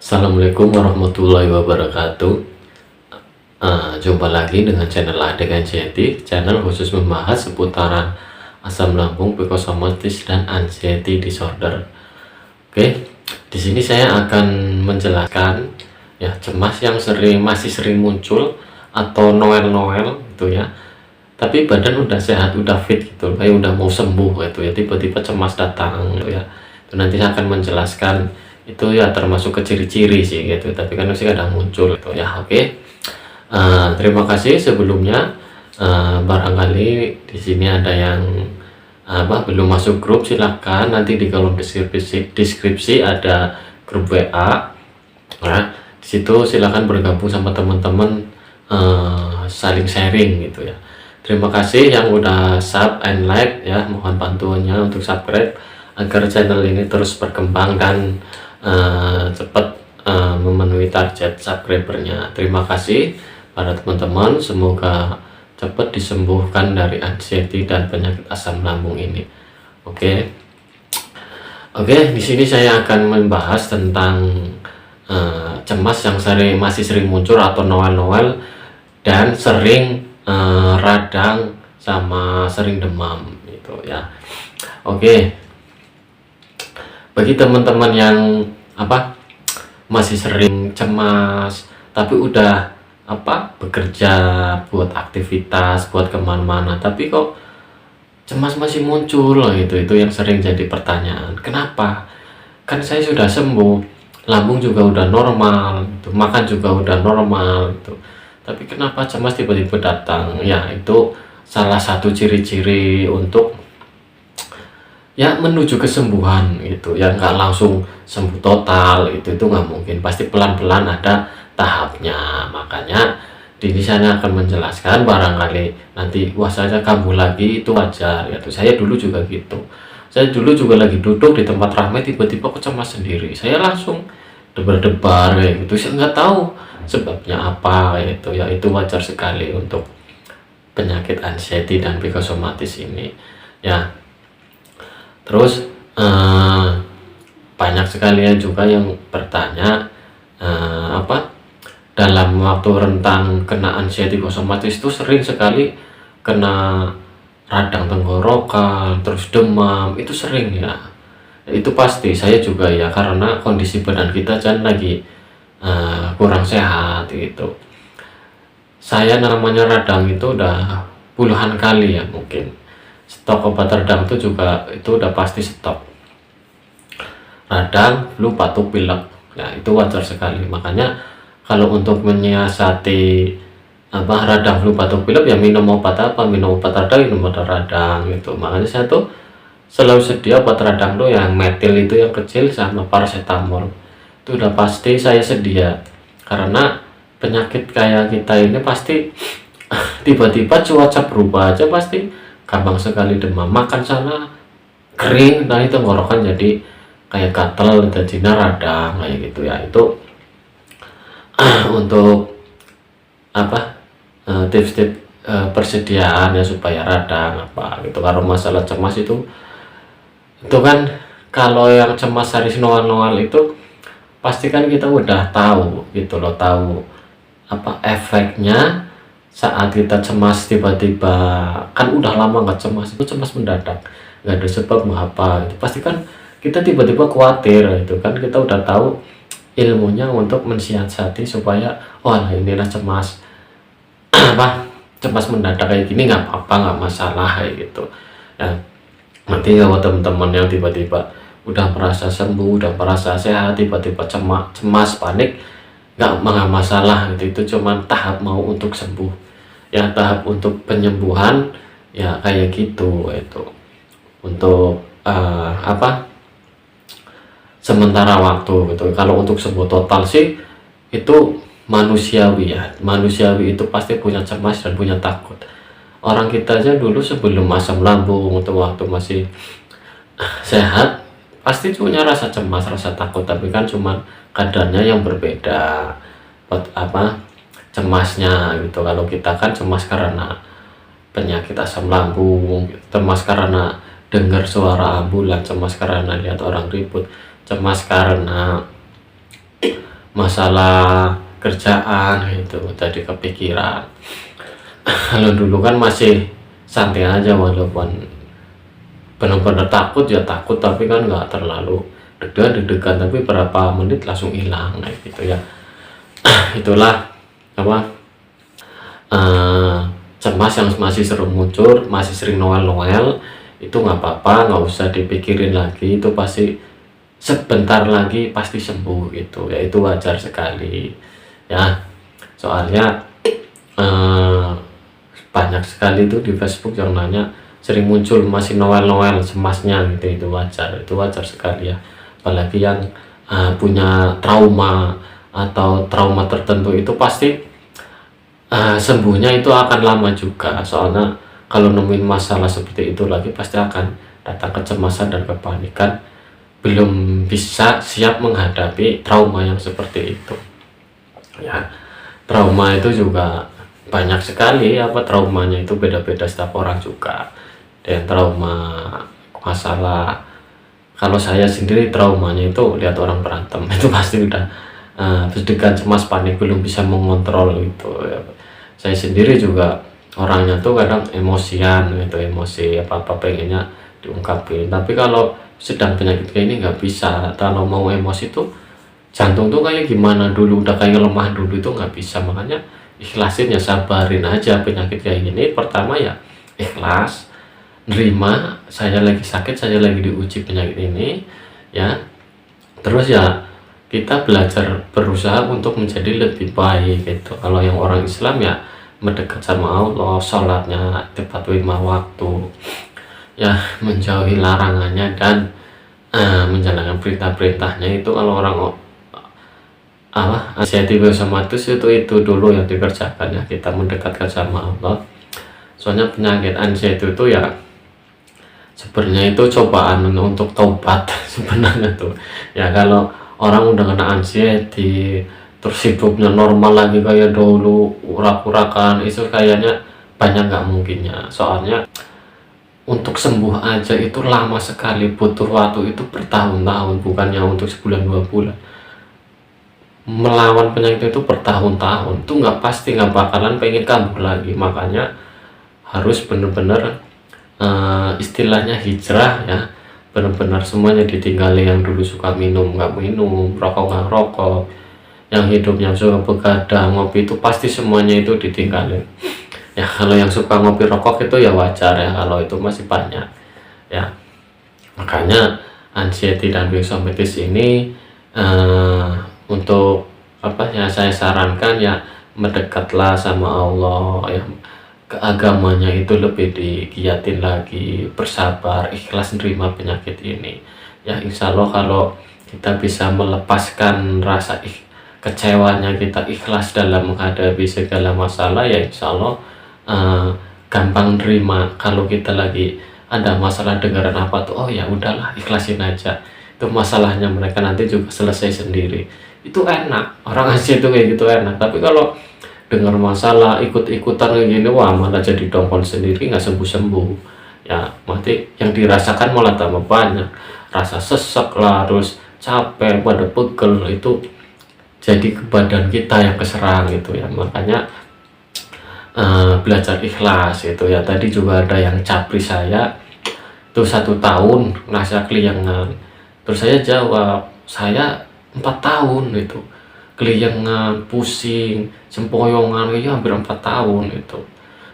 Assalamualaikum warahmatullahi wabarakatuh. Jumpa lagi dengan channel Adegan Anxiety, channel khusus membahas seputaran asam lambung, psikosomatis, dan anxiety disorder. Oke, di sini saya akan menjelaskan ya cemas yang masih sering muncul atau noel gitu ya. Tapi badan udah sehat, udah fit gitu, kayak udah mau sembuh gitu ya. Tiba-tiba cemas datang gitu ya. Itu nanti saya akan menjelaskan itu ya, termasuk ke ciri-ciri sih gitu, tapi kan masih kadang muncul gitu ya. Oke. Terima kasih sebelumnya. Barangkali di sini ada yang belum masuk grup, silahkan nanti di kolom deskripsi ada grup WA ya. Di situ silahkan bergabung sama teman-teman, saling sharing gitu ya. Terima kasih yang udah sub and like ya, mohon bantuannya untuk subscribe agar channel ini terus berkembang dan cepat memenuhi target subscribernya. Terima kasih para teman-teman, semoga cepat disembuhkan dari anxiety dan penyakit asam lambung ini. Oke, di sini saya akan membahas tentang cemas yang masih sering muncul atau noel dan sering radang sama sering demam gitu ya. Oke, bagi teman-teman yang masih sering cemas tapi udah bekerja, buat aktivitas, buat kemana-mana, tapi kok cemas masih muncul gitu, itu yang sering jadi pertanyaan. Kenapa? Kan saya sudah sembuh, lambung juga udah normal gitu, makan juga udah normal gitu, tapi kenapa cemas tiba-tiba datang? Ya, itu salah satu ciri-ciri untuk ya menuju kesembuhan gitu ya, nggak langsung sembuh total, itu nggak mungkin, pasti pelan-pelan ada tahapnya. Makanya di sana akan menjelaskan, barangkali nanti wah saya kambuh lagi, itu wajar gitu. Saya dulu juga gitu, saya dulu juga lagi duduk di tempat ramai, tiba-tiba aku cemas sendiri, saya langsung debar-debar kayak gitu, saya nggak tahu sebabnya apa gitu ya. Itu wajar sekali untuk penyakit anxiety dan psikosomatis ini ya. Terus banyak sekali juga yang bertanya dalam waktu rentang kena anxiety psikosomatis itu sering sekali kena radang tenggorokan, terus demam, itu sering ya. Itu pasti, saya juga ya, karena kondisi badan kita kan lagi kurang sehat gitu. Saya namanya radang itu udah puluhan kali ya, mungkin stok obat radang itu juga itu udah pasti stok. Radang, flu, batuk, pilek, nah itu wajar sekali. Makanya kalau untuk menyiasati radang, flu, batuk, pilek ya minum obat minum obat radang gitu. Makanya saya tuh selalu sedia obat radang tuh yang metil itu yang kecil sama paracetamol, itu udah pasti saya sedia. Karena penyakit kayak kita ini pasti tiba-tiba cuaca berubah aja pasti gampang sekali demam, makan sana kering, nah itu tenggorokan jadi kayak gatel, jadinya radang kayak gitu ya. Itu untuk tips-tips persediaan ya supaya radang gitu. Kalau masalah cemas itu kan, kalau yang cemas hari noal itu pasti kan kita udah tahu gitu loh, tahu efeknya saat kita cemas tiba-tiba. Kan udah lama nggak cemas, itu cemas mendadak nggak ada sebab itu pasti kan kita tiba-tiba khawatir itu kan. Kita udah tahu ilmunya untuk mensiasati supaya inilah cemas cemas mendadak kayak gini, nggak apa-apa, nggak masalah kayak gitu ya. Nanti kalau teman-teman yang tiba-tiba udah merasa sembuh, udah merasa sehat, tiba-tiba cemas panik, nggak masalah gitu. Itu cuma tahap mau untuk sembuh ya, tahap untuk penyembuhan ya, kayak gitu. Itu untuk sementara waktu gitu. Kalau untuk sembuh total sih itu manusiawi ya, manusiawi itu pasti punya cemas dan punya takut. Orang kita aja dulu sebelum asam lambung untuk waktu masih sehat pasti punya rasa cemas, rasa takut, tapi kan cuman kadarnya yang berbeda cemasnya gitu. Kalau kita kan cemas karena penyakit asam lambung, cemas karena dengar suara ambulan, cemas karena lihat orang ribut, cemas karena masalah kerjaan gitu, tadi kepikiran. Kalau dulu kan masih santai aja, walaupun benar-benar takut ya takut, tapi kan nggak terlalu deg-degan, tapi berapa menit langsung hilang gitu ya. Itulah apa, cemas yang masih sering muncul, masih sering noel itu nggak apa-apa, nggak usah dipikirin lagi, itu pasti sebentar lagi pasti sembuh gitu ya, itu wajar sekali ya. Soalnya banyak sekali tuh di Facebook yang nanya, sering muncul masih noel cemasnya gitu, itu wajar sekali ya. Apalagi yang punya trauma atau trauma tertentu, itu pasti sembuhnya itu akan lama juga. Soalnya kalau nemuin masalah seperti itu lagi, pasti akan datang kecemasan dan kepanikan, belum bisa siap menghadapi trauma yang seperti itu ya. Trauma itu juga banyak sekali, traumanya itu beda-beda setiap orang juga. Dan trauma masalah, kalau saya sendiri traumanya itu lihat orang berantem itu pasti udah deg-degan, cemas, panik, belum bisa mengontrol itu ya. Saya sendiri juga orangnya tuh kadang emosian gitu, emosi apa-apa pengennya diungkapin, tapi kalau sedang penyakit kayak ini nggak bisa. Kalau mau emosi tuh jantung tuh kayak gimana dulu, udah kayak lemah dulu, itu nggak bisa. Makanya ikhlasin ya, sabarin aja penyakit kayak gini. Pertama ya ikhlas, nerima saya lagi sakit, saya lagi diuji penyakit ini ya. Terus ya kita belajar, berusaha untuk menjadi lebih baik gitu. Kalau yang orang Islam ya mendekat sama Allah, sholatnya tepat 5 waktu ya, menjauhi larangannya dan menjalankan perintah-perintahnya. Itu kalau orang anxiety biosomatis itu dulu yang dikerjakan ya, kita mendekatkan sama Allah. Soalnya penyakit anxiety itu ya sebenarnya itu cobaan untuk taubat sebenarnya tuh ya. Kalau orang udah kena anxiety terus hidupnya normal lagi kayak dulu, urak-urakan, itu kayaknya banyak nggak mungkinnya. Soalnya untuk sembuh aja itu lama sekali, butuh waktu itu bertahun-tahun, bukannya untuk sebulan 2 bulan. Melawan penyakit itu bertahun-tahun, itu nggak pasti, nggak bakalan pengen kambuh lagi. Makanya harus bener-bener istilahnya hijrah ya, bener-bener semuanya ditinggali. Yang dulu suka minum nggak minum, rokok nggak rokok, yang hidupnya suka begadang, ngopi, itu pasti semuanya itu ditinggalin ya. Kalau yang suka ngopi rokok itu ya wajar ya, kalau itu masih banyak ya. Makanya anxiety dan biosomatis ini untuk ya, saya sarankan ya mendekatlah sama Allah ya, keagamanya itu lebih digiatin lagi, bersabar, ikhlas nerima penyakit ini ya. Insya Allah kalau kita bisa melepaskan rasa kecewanya, kita ikhlas dalam menghadapi segala masalah ya, insya Allah gampang nerima. Kalau kita lagi ada masalah dengaran apa tuh, oh ya udahlah, ikhlasin aja, itu masalahnya mereka nanti juga selesai sendiri. Itu enak, orang Asia itu kayak gitu enak. Tapi kalau dengar masalah ikut-ikutan kayak gini, wah malah jadi dongkol sendiri, nggak sembuh-sembuh ya. Mati yang dirasakan malah tambah banyak, rasa sesek lah, terus capek, pada pegel, itu jadi ke badan kita yang keserang gitu ya. Makanya belajar ikhlas itu ya. Tadi juga ada yang capri saya tuh 1 tahun ngasih keliangan, terus saya jawab, saya 4 tahun itu keliangan, pusing, sempoyongan, ya hampir 4 tahun itu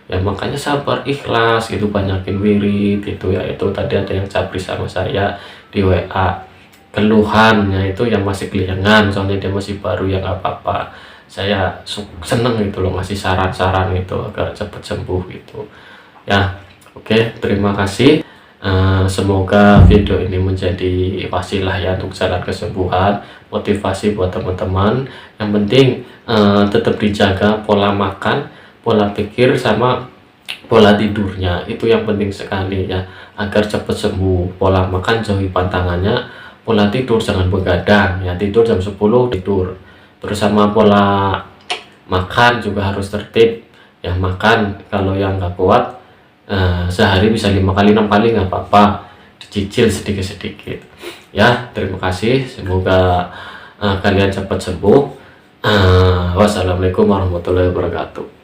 ya. Makanya sabar, ikhlas itu, banyakin wirid itu ya. Itu tadi ada yang capri sama saya di WA, keluhannya itu yang masih keliangan, soalnya dia masih baru ya, nggak apa-apa. Saya seneng gitu loh ngasih saran-saran itu agar cepat sembuh gitu ya. Oke, terima kasih. Semoga video ini menjadi wasilah ya untuk jalan kesembuhan, motivasi buat teman-teman. Yang penting tetap dijaga pola makan, pola pikir, sama pola tidurnya, itu yang penting sekali ya, agar cepat sembuh. Pola makan jauhi pantangannya, pola tidur jangan begadang ya, tidur jam 10 tidur. Terus sama pola makan juga harus tertib ya, makan kalau yang nggak kuat sehari bisa 5 kali 6 kali nggak apa-apa, dicicil sedikit-sedikit ya. Terima kasih, semoga kalian cepat sembuh. Wassalamualaikum warahmatullahi wabarakatuh.